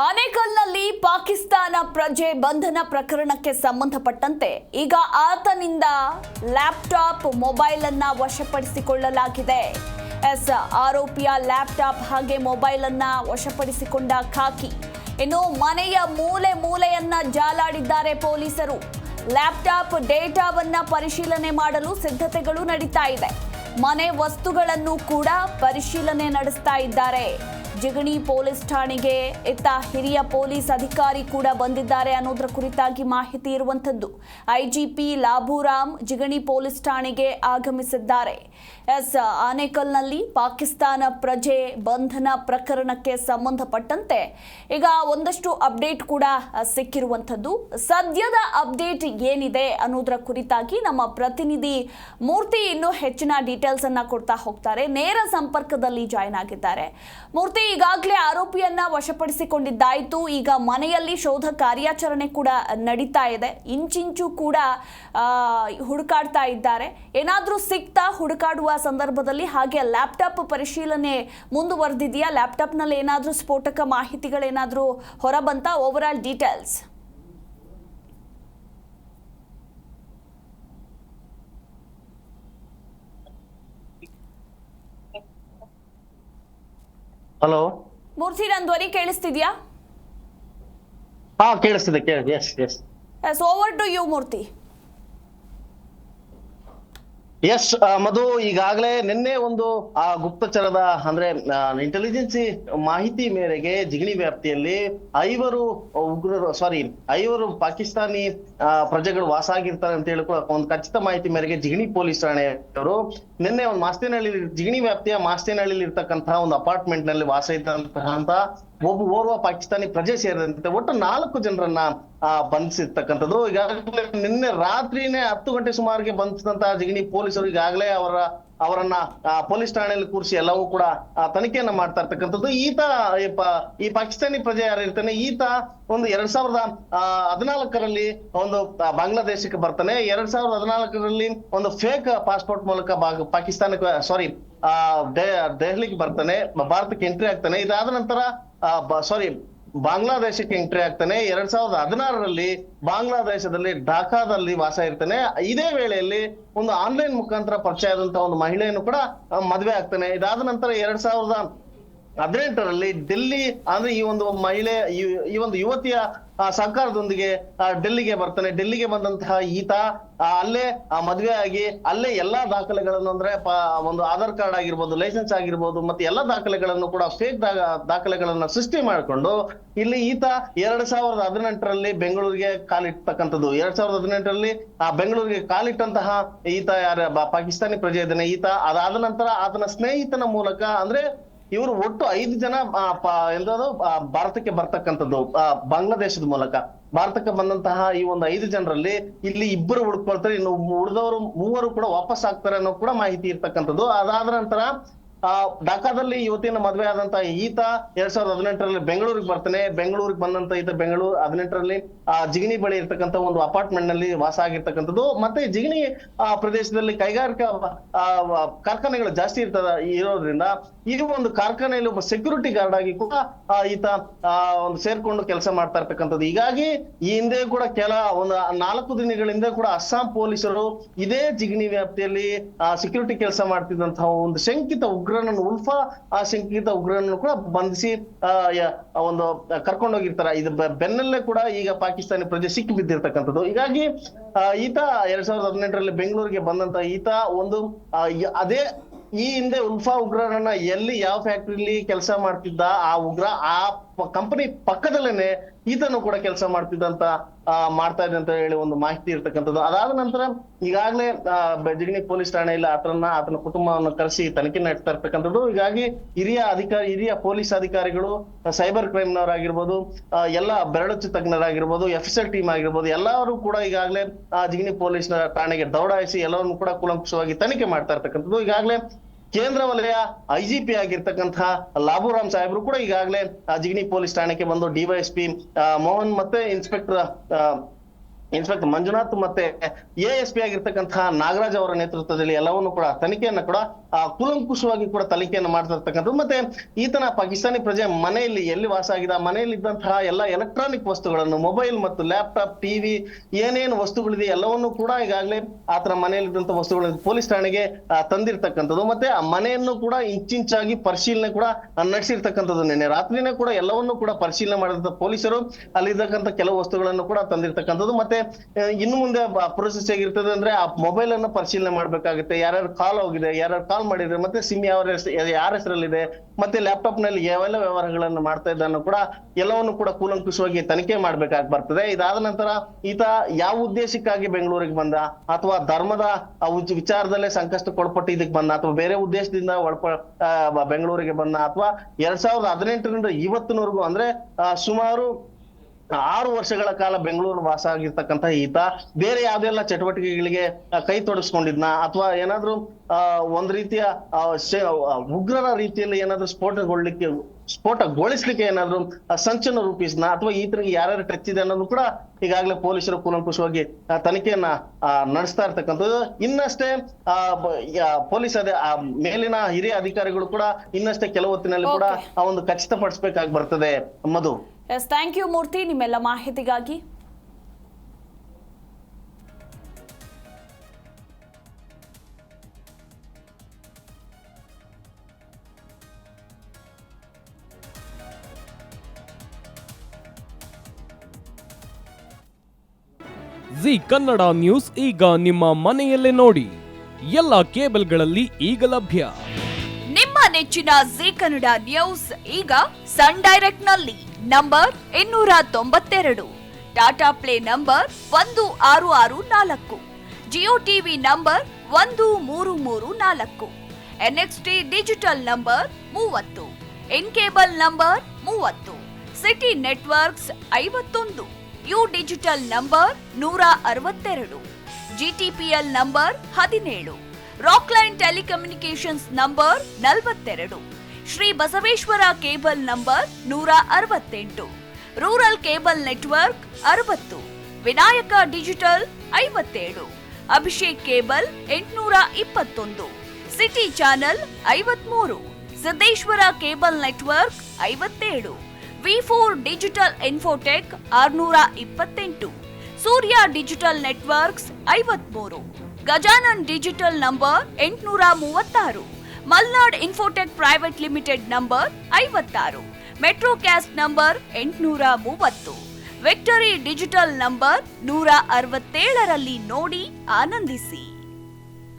ಆನೇಕಲ್ನಲ್ಲಿ ಪಾಕಿಸ್ತಾನ ಪ್ರಜೆ ಬಂಧನ ಪ್ರಕರಣಕ್ಕೆ ಸಂಬಂಧಪಟ್ಟಂತೆ ಈಗ ಆತನಿಂದ ಲ್ಯಾಪ್ಟಾಪ್ ಮೊಬೈಲ್ ಅನ್ನ ವಶಪಡಿಸಿಕೊಳ್ಳಲಾಗಿದೆ. ಆರೋಪಿಯ ಲ್ಯಾಪ್ಟಾಪ್ ಹಾಗೆ ಮೊಬೈಲ್ ಅನ್ನ ವಶಪಡಿಸಿಕೊಂಡ ಖಾಕಿ. ಇನ್ನು ಮನೆಯ ಮೂಲೆಯನ್ನ ಜಾಲಾಡಿದ್ದಾರೆ ಪೊಲೀಸರು. ಲ್ಯಾಪ್ಟಾಪ್ ಡೇಟಾವನ್ನ ಪರಿಶೀಲನೆ ಮಾಡಲು ಸಿದ್ಧತೆಗಳು ನಡೀತಾ ಇದೆ. ಮನೆ ವಸ್ತುಗಳನ್ನು ಕೂಡ ಪರಿಶೀಲನೆ ನಡೆಸ್ತಾ ಇದ್ದಾರೆ. ಜಿಗಣಿ ಪೊಲೀಸ್ ಠಾಣೆಗೆ ಇತ್ತ ಹಿರಿಯ ಪೊಲೀಸ್ ಅಧಿಕಾರಿ ಕೂಡ ಬಂದಿದ್ದಾರೆ ಅನ್ನೋದರ ಕುರಿತಾಗಿ ಮಾಹಿತಿ ಇರುವಂತದ್ದು. ಐಜಿಪಿ ಲಾಭೂರಾಮ್ ಜಿಗಣಿ ಪೊಲೀಸ್ ಠಾಣೆಗೆ ಆಗಮಿಸಿದ್ದಾರೆ. ಆನೇಕಲ್ನಲ್ಲಿ ಪಾಕಿಸ್ತಾನ ಪ್ರಜೆ ಬಂಧನ ಪ್ರಕರಣಕ್ಕೆ ಸಂಬಂಧಪಟ್ಟಂತೆ ಈಗ ಒಂದಷ್ಟು ಅಪ್ಡೇಟ್ ಕೂಡ ಸಿಕ್ಕಿರುವಂತದ್ದು. ಸದ್ಯದ ಅಪ್ಡೇಟ್ ಏನಿದೆ ಅನ್ನೋದರ ಕುರಿತಾಗಿ ನಮ್ಮ ಪ್ರತಿನಿಧಿ ಮೂರ್ತಿ ಇನ್ನೂ ಹೆಚ್ಚಿನ ಡೀಟೇಲ್ಸ್ ಅನ್ನ ಕೊಡ್ತಾ ಹೋಗ್ತಾರೆ. ನೇರ ಸಂಪರ್ಕದಲ್ಲಿ ಜಾಯ್ನ್ ಆಗಿದ್ದಾರೆ. ಮೂರ್ತಿ, ಈಗಾಗಲೇ ಆರೋಪಿಯನ್ನ ವಶಪಡಿಸಿಕೊಂಡಿದ್ದಾಯಿತು. ಈಗ ಮನೆಯಲ್ಲಿ ಶೋಧ ಕಾರ್ಯಾಚರಣೆ ಕೂಡ ನಡೀತಾ ಇದೆ. ಇಂಚಿಂಚು ಕೂಡ ಹುಡುಕಾಡ್ತಾ ಇದ್ದಾರೆ. ಏನಾದ್ರೂ ಸಿಕ್ತಾ ಹುಡುಕಾಡುವ ಸಂದರ್ಭದಲ್ಲಿ? ಹಾಗೆ ಲ್ಯಾಪ್ಟಾಪ್ ಪರಿಶೀಲನೆ ಮುಂದುವರೆದಿದೆಯಾ? ಲ್ಯಾಪ್ಟಾಪ್ನಲ್ಲಿ ಏನಾದ್ರೂ ಸ್ಫೋಟಕ ಮಾಹಿತಿಗಳೇನಾದ್ರೂ ಹೊರಬಂತ? Over all details. Hello Murthy, ನನ್ನ ಧ್ವನಿ ಕೇಳಿಸ್ತಿದ್ಯಾ? ಕೇಳಿಸ್ತಿದೆ. Over to you Murthy. Yes Madhu, ಈಗಾಗಲೇ ನಿನ್ನೆ ಒಂದು ಗುಪ್ತಚರದ ಅಂದ್ರೆ ಇಂಟೆಲಿಜೆನ್ಸಿ ಮಾಹಿತಿ ಮೇರೆಗೆ ಜಿಗಣಿ ವ್ಯಾಪ್ತಿಯಲ್ಲಿ ಐವರು ಪಾಕಿಸ್ತಾನಿ ಪ್ರಜೆಗಳು ವಾಸ ಆಗಿರ್ತಾರೆ ಅಂತ ಹೇಳಿ ಒಂದು ಖಚಿತ ಮಾಹಿತಿ ಮೇರೆಗೆ ಜಿಗಣಿ ಪೊಲೀಸ್ ಠಾಣೆಯವರು ನಿನ್ನೆ ಒಂದು ಜಿಗಣಿ ವ್ಯಾಪ್ತಿಯ ಮಾಸ್ತೇನಹಳ್ಳಿ ಇರ್ತಕ್ಕಂತಹ ಒಂದು ಅಪಾರ್ಟ್ಮೆಂಟ್ ನಲ್ಲಿ ವಾಸ ಇದ್ದಂತಹ ಓರ್ವ ಪಾಕಿಸ್ತಾನಿ ಪ್ರಜೆ ಸೇರಿದಂತೆ ಒಟ್ಟು 4 ಜನರನ್ನ ಬಂಧಿಸಿರ್ತಕ್ಕಂಥದ್ದು. ಈಗಾಗಲೇ ನಿನ್ನೆ ರಾತ್ರಿನೇ 10 ಗಂಟೆ ಸುಮಾರಿಗೆ ಬಂಧಿಸಿದಂತಹ ಜಿಗಣಿ ಪೊಲೀಸರು ಈಗಾಗಲೇ ಅವರನ್ನ ಪೊಲೀಸ್ ಠಾಣೆಯಲ್ಲಿ ಕೂರಿಸಿ ಎಲ್ಲವೂ ಕೂಡ ತನಿಖೆಯನ್ನ ಮಾಡ್ತಾ ಇರ್ತಕ್ಕಂಥದ್ದು. ಈ ಪಾಕಿಸ್ತಾನಿ ಪ್ರಜೆ ಯಾರಿರ್ತಾನೆ, ಈತ ಒಂದು 2014ರಲ್ಲಿ ಒಂದು ಬಾಂಗ್ಲಾದೇಶಕ್ಕೆ ಬರ್ತಾನೆ. 2014ರಲ್ಲಿ ಒಂದು ಫೇಕ್ ಪಾಸ್ಪೋರ್ಟ್ ಮೂಲಕ ದೆಹಲಿಗೆ ಬರ್ತಾನೆ, ಭಾರತಕ್ಕೆ ಎಂಟ್ರಿ ಆಗ್ತಾನೆ. ಇದಾದ ನಂತರ ಬಾಂಗ್ಲಾದೇಶಕ್ಕೆ ಎಂಟ್ರಿ ಆಗ್ತಾನೆ. 2016ರಲ್ಲಿ ಬಾಂಗ್ಲಾದೇಶದಲ್ಲಿ ಢಾಕಾದಲ್ಲಿ ವಾಸ ಇರ್ತಾನೆ. ಇದೇ ವೇಳೆಯಲ್ಲಿ ಒಂದು ಆನ್ಲೈನ್ ಮುಖಾಂತರ ಪರಿಚಯ ಆದಂತಹ ಒಂದು ಮಹಿಳೆಯನ್ನು ಕೂಡ ಮದುವೆ ಆಗ್ತಾನೆ. ಇದಾದ ನಂತರ 2018ರಲ್ಲಿ ಡೆಲ್ಲಿ ಅಂದ್ರೆ ಈ ಒಂದು ಮಹಿಳೆ ಈ ಒಂದು ಯುವತಿಯ ಸಹಕಾರದೊಂದಿಗೆ ಡೆಲ್ಲಿಗೆ ಬರ್ತಾನೆ. ಡೆಲ್ಲಿಗೆ ಬಂದಂತಹ ಈತ ಅಲ್ಲೇ ಮದುವೆ ಆಗಿ ಅಲ್ಲೇ ಎಲ್ಲಾ ದಾಖಲೆಗಳನ್ನು ಅಂದ್ರೆ ಒಂದು ಆಧಾರ್ ಕಾರ್ಡ್ ಆಗಿರ್ಬೋದು, ಲೈಸೆನ್ಸ್ ಆಗಿರ್ಬೋದು, ಮತ್ತೆ ಎಲ್ಲಾ ದಾಖಲೆಗಳನ್ನು ಕೂಡ ಫೇಕ್ ದಾಖಲೆಗಳನ್ನ ಸೃಷ್ಟಿ ಮಾಡಿಕೊಂಡು ಇಲ್ಲಿ ಈತ 2018ರಲ್ಲಿ ಬೆಂಗಳೂರಿಗೆ ಕಾಲಿಟ್ಟತಕ್ಕಂಥದ್ದು. 2018ರಲ್ಲಿ ಬೆಂಗಳೂರಿಗೆ ಕಾಲಿಟ್ಟಂತಹ ಈತ ಪಾಕಿಸ್ತಾನಿ ಪ್ರಜೆ ಇದ್ದಾನೆ. ಈತ ಅದಾದ ನಂತರ ಆತನ ಸ್ನೇಹಿತನ ಮೂಲಕ ಅಂದ್ರೆ ಇವರು ಒಟ್ಟು 5 ಜನ ಭಾರತಕ್ಕೆ ಬರ್ತಕ್ಕಂಥದ್ದು. ಬಾಂಗ್ಲಾದೇಶದ ಮೂಲಕ ಭಾರತಕ್ಕೆ ಬಂದಂತಹ ಈ ಒಂದು 5 ಜನರಲ್ಲಿ ಇಲ್ಲಿ 2 ಉಳ್ಕೊಳ್ತಾರೆ, ಇನ್ನು ಉಳಿದವರು 3 ಕೂಡ ವಾಪಸ್ ಆಗ್ತಾರೆ ಅನ್ನೋ ಕೂಡ ಮಾಹಿತಿ ಇರ್ತಕ್ಕಂಥದ್ದು. ಅದಾದ ನಂತರ ಢಾಕಾದಲ್ಲಿ ಯುವತಿಯನ್ನು ಮದುವೆ ಆದಂತಹ ಈತ 2018ರಲ್ಲಿ ಬೆಂಗಳೂರಿಗೆ ಬರ್ತಾನೆ. ಬೆಂಗಳೂರಿಗೆ ಬಂದಂತ ಈತ 2018ರಲ್ಲಿ ಜಿಗಣಿ ಬಳಿ ಇರ್ತಕ್ಕಂಥ ಒಂದು ಅಪಾರ್ಟ್ಮೆಂಟ್ ನಲ್ಲಿ ವಾಸ ಆಗಿರ್ತಕ್ಕಂಥದ್ದು. ಮತ್ತೆ ಜಿಗಣಿ ಪ್ರದೇಶದಲ್ಲಿ ಕೈಗಾರಿಕಾ ಕಾರ್ಖಾನೆಗಳು ಜಾಸ್ತಿ ಇರೋದ್ರಿಂದ ಈ ಒಂದು ಕಾರ್ಖಾನೆಯಲ್ಲಿ ಒಬ್ಬ ಸೆಕ್ಯೂರಿಟಿ ಗಾರ್ಡ್ ಆಗಿ ಕೂಡ ಈತ ಒಂದು ಸೇರ್ಕೊಂಡು ಕೆಲಸ ಮಾಡ್ತಾ ಇರ್ತಕ್ಕಂಥದ್ದು. ಹೀಗಾಗಿ ಈ ಹಿಂದೆ ಕೂಡ ಒಂದು 4 ದಿನಗಳಿಂದ ಕೂಡ ಅಸ್ಸಾಂ ಪೊಲೀಸರು ಇದೇ ಜಿಗಣಿ ವ್ಯಾಪ್ತಿಯಲ್ಲಿ ಸೆಕ್ಯೂರಿಟಿ ಕೆಲಸ ಮಾಡ್ತಿದ್ದಂತಹ ಒಂದು ಶಂಕಿತ ಶಂಕಿತ ಉಗ್ರನನ್ನು ಕೂಡ ಬಂಧಿಸಿ ಒಂದು ಕರ್ಕೊಂಡೋಗಿರ್ತಾರೆ. ಇದು ಬೆನ್ನಲ್ಲೇ ಕೂಡ ಈಗ ಪಾಕಿಸ್ತಾನಿ ಪ್ರಜೆ ಸಿಕ್ಕಿ ಬಿದ್ದಿರ್ತಕ್ಕಂಥದ್ದು. ಹೀಗಾಗಿ ಈತ 2018ರಲ್ಲಿ ಬೆಂಗಳೂರಿಗೆ ಬಂದಂತ ಈತ ಒಂದು ಅದೇ ಈ ಹಿಂದೆ ಉಗ್ರರನ್ನ ಯಾವ ಫ್ಯಾಕ್ಟ್ರಿಲಿ ಕೆಲಸ ಮಾಡ್ತಿದ್ದ ಆ ಉಗ್ರ ಆ ಕಂಪನಿ ಪಕ್ಕದಲ್ಲೇನೆ ಈತನು ಕೂಡ ಕೆಲಸ ಮಾಡ್ತಾ ಇದೆ ಅಂತ ಹೇಳಿ ಒಂದು ಮಾಹಿತಿ ಇರ್ತಕ್ಕಂಥದ್ದು. ಅದಾದ ನಂತರ ಈಗಾಗಲೇ ಜಿಗಣಿ ಪೊಲೀಸ್ ಠಾಣೆಯಲ್ಲಿ ಆತನ ಕುಟುಂಬವನ್ನು ಕರೆಸಿ ತನಿಖೆ ನಡೆಸ್ತಾ ಇರ್ತಕ್ಕಂಥದ್ದು. ಹೀಗಾಗಿ ಹಿರಿಯ ಪೊಲೀಸ್ ಅಧಿಕಾರಿಗಳು, ಸೈಬರ್ ಕ್ರೈಮ್ ನವರಾಗಿರ್ಬೋದು, ಎಲ್ಲ ಬೆರಳಚ್ಚು ತಜ್ಞರಾಗಿರ್ಬೋದು, FSL ಟೀಮ್ ಆಗಿರ್ಬೋದು, ಎಲ್ಲರೂ ಕೂಡ ಈಗಾಗಲೇ ಜಿಗಣಿ ಪೊಲೀಸ್ ಠಾಣೆಗೆ ದೌಡಾಯಿಸಿ ಎಲ್ಲವನ್ನು ಕೂಡ ಕೂಲಂಕುಷವಾಗಿ ತನಿಖೆ ಮಾಡ್ತಾ ಇರ್ತಕ್ಕಂಥದ್ದು. ಈಗಾಗಲೇ ಕೇಂದ್ರ ವಲಯ IGP ಆಗಿರ್ತಕ್ಕಂತಹ ಲಾಭೂರಾಮ್ ಸಾಹೇಬ್ರು ಕೂಡ ಈಗಾಗಲೇ ಜಿಗಣಿ ಪೊಲೀಸ್ ಠಾಣೆಗೆ ಬಂದು DYSP ಮೋಹನ್ ಮತ್ತೆ ಇನ್ಸ್ಪೆಕ್ಟರ್ ಇನ್ಸ್ಪೆಕ್ಟರ್ ಮಂಜುನಾಥ್ ಮತ್ತೆ ASP ಆಗಿರ್ತಕ್ಕಂತಹ ನಾಗರಾಜ್ ಅವರ ನೇತೃತ್ವದಲ್ಲಿ ಎಲ್ಲವನ್ನು ಕೂಡ ತನಿಖೆಯನ್ನ ಕೂಡ ಕೂಲಂಕುಷವಾಗಿ ಕೂಡ ತನಿಖೆಯನ್ನು ಮಾಡ್ತಿರ್ತಕ್ಕಂಥದ್ದು. ಮತ್ತೆ ಈತನ ಪಾಕಿಸ್ತಾನಿ ಪ್ರಜೆ ಮನೆಯಲ್ಲಿ ಎಲ್ಲಿ ವಾಸ ಆಗಿದೆ ಆ ಮನೆಯಲ್ಲಿ ಇದ್ದಂತಹ ಎಲ್ಲ ಎಲೆಕ್ಟ್ರಾನಿಕ್ ವಸ್ತುಗಳನ್ನು, ಮೊಬೈಲ್ ಮತ್ತು ಲ್ಯಾಪ್ಟಾಪ್, ಟಿವಿ, ಏನೇನು ವಸ್ತುಗಳಿದೆ ಎಲ್ಲವನ್ನೂ ಕೂಡ ಈಗಾಗಲೇ ಆತನ ಮನೆಯಲ್ಲಿದ್ದಂತಹ ವಸ್ತುಗಳನ್ನು ಪೊಲೀಸ್ ಠಾಣೆಗೆ ತಂದಿರ್ತಕ್ಕಂಥದ್ದು. ಮತ್ತೆ ಆ ಮನೆಯನ್ನು ಕೂಡ ಇಂಚಿಂಚಾಗಿ ಪರಿಶೀಲನೆ ಕೂಡ ನಡೆಸಿರ್ತಕ್ಕಂಥದ್ದು. ನಿನ್ನೆ ರಾತ್ರಿನೇ ಕೂಡ ಎಲ್ಲವನ್ನೂ ಕೂಡ ಪರಿಶೀಲನೆ ಮಾಡಿದಂತ ಪೊಲೀಸರು ಅಲ್ಲಿರ್ತಕ್ಕಂಥ ಕೆಲವು ವಸ್ತುಗಳನ್ನು ಕೂಡ ತಂದಿರ್ತಕ್ಕಂಥದ್ದು. ಮತ್ತೆ ಇನ್ನು ಮುಂದೆ ಪ್ರೊಸೆಸ್ ಹೇಗಿರ್ತದೆ ಅಂದ್ರೆ ಆ ಮೊಬೈಲ್ ಅನ್ನು ಪರಿಶೀಲನೆ ಮಾಡ್ಬೇಕಾಗುತ್ತೆ, ಯಾರ್ಯಾರು ಕಾಲ್ ಹೋಗಿದೆ, ಯಾರ್ಯಾರು ಕಾಲ್ ಮಾಡಿದ್ರೆ, ಮತ್ತೆ ಸಿಮ್ ಯಾರ ಹೆಸರಲ್ಲಿದೆ, ಮತ್ತೆ ಲ್ಯಾಪ್ಟಾಪ್ ನಲ್ಲಿ ಯಾವೆಲ್ಲ ವ್ಯವಹಾರಗಳನ್ನು ಮಾಡ್ತಾ ಇದ್ದಾನು ಕೂಡ ಎಲ್ಲವನ್ನು ಕೂಡ ಕೂಲಂಕುಷವಾಗಿ ತನಿಖೆ ಮಾಡ್ಬೇಕಾಗಿ ಬರ್ತದೆ. ಇದಾದ ನಂತರ ಈತ ಯಾವ ಉದ್ದೇಶಕ್ಕಾಗಿ ಬೆಂಗಳೂರಿಗೆ ಬಂದ, ಅಥವಾ ಧರ್ಮದ ವಿಚಾರದಲ್ಲೇ ಸಂಕಷ್ಟಕ್ಕೊಳಪಟ್ಟು ಇದಕ್ಕೆ ಬಂದ, ಅಥವಾ ಬೇರೆ ಉದ್ದೇಶದಿಂದ ಬೆಂಗಳೂರಿಗೆ ಬಂದ, ಅಥವಾ 2018ರಿಂದ ಇವತ್ತಿನವರೆಗೂ ಅಂದ್ರೆ ಸುಮಾರು 6 ವರ್ಷಗಳ ಕಾಲ ಬೆಂಗಳೂರು ವಾಸ ಆಗಿರ್ತಕ್ಕಂಥ ಈತ ಬೇರೆ ಯಾವ್ದೆಲ್ಲ ಚಟುವಟಿಕೆಗಳಿಗೆ ಕೈ ತೊಡಗಿಸ್ಕೊಂಡಿದ್ನ, ಅಥವಾ ಏನಾದ್ರು ಒಂದ್ ರೀತಿಯ ಉಗ್ರರ ರೀತಿಯಲ್ಲಿ ಏನಾದ್ರು ಸ್ಫೋಟಗೊಳಿಸ್ಲಿಕ್ಕೆ ಏನಾದ್ರು ಸಂಚನ್ನು ರೂಪಿಸ್ನ, ಅಥವಾ ಈತನಿಗೆ ಯಾರ್ಯಾರು ಟಚ್ ಇದೆ ಅನ್ನೋದು ಕೂಡ ಈಗಾಗಲೇ ಪೊಲೀಸರು ಕೂಲಂಕುಷವಾಗಿ ತನಿಖೆಯನ್ನ ನಡೆಸ್ತಾ ಇರ್ತಕ್ಕಂಥದ್ದು. ಇನ್ನಷ್ಟೇ ಪೊಲೀಸ್ ಮೇಲಿನ ಹಿರಿಯ ಅಧಿಕಾರಿಗಳು ಕೂಡ ಇನ್ನಷ್ಟೇ ಕೆಲವು ಹೊತ್ತಿನಲ್ಲಿ ಕೂಡ ಆ ಒಂದು ಖಚಿತಪಡಿಸಬೇಕಾಗಿ ಬರ್ತದೆ. ಮಧು. ಎಸ್, ಥ್ಯಾಂಕ್ ಯು ಮೂರ್ತಿ ನಿಮ್ಮೆಲ್ಲ ಮಾಹಿತಿಗಾಗಿ. ಜಿ ಕನ್ನಡ ನ್ಯೂಸ್ ಈಗ ನಿಮ್ಮ ಮನೆಯಲ್ಲೇ ನೋಡಿ. ಎಲ್ಲ ಕೇಬಲ್ಗಳಲ್ಲಿ ಈಗ ಲಭ್ಯ. ನಿಮ್ಮ ನೆಚ್ಚಿನ ಜಿ ಕನ್ನಡ ನ್ಯೂಸ್ ಈಗ ಸನ್ ಡೈರೆಕ್ಟ್ ನಲ್ಲಿ number 292, Tata play number 1664, Jio TV number 1334, NXT digital number 30, in cable number 30, city networks 51, U digital number 162, GTPL number 17, Rockline telecommunications number 42, Shri Basaveshwara cable number 168, rural cable network 60, Vinayaka digital 57, Abhishek cable 821, city channel 53, Siddeshwara cable network 57, V4 digital Infotech 628, Surya digital networks 53, Gajanan digital number 836, Malnad Infotech Private Limited number 56, Metrocast number 830, Victory Digital number 167ರಲ್ಲಿ ನೋಡಿ ಆನಂದಿಸಿ.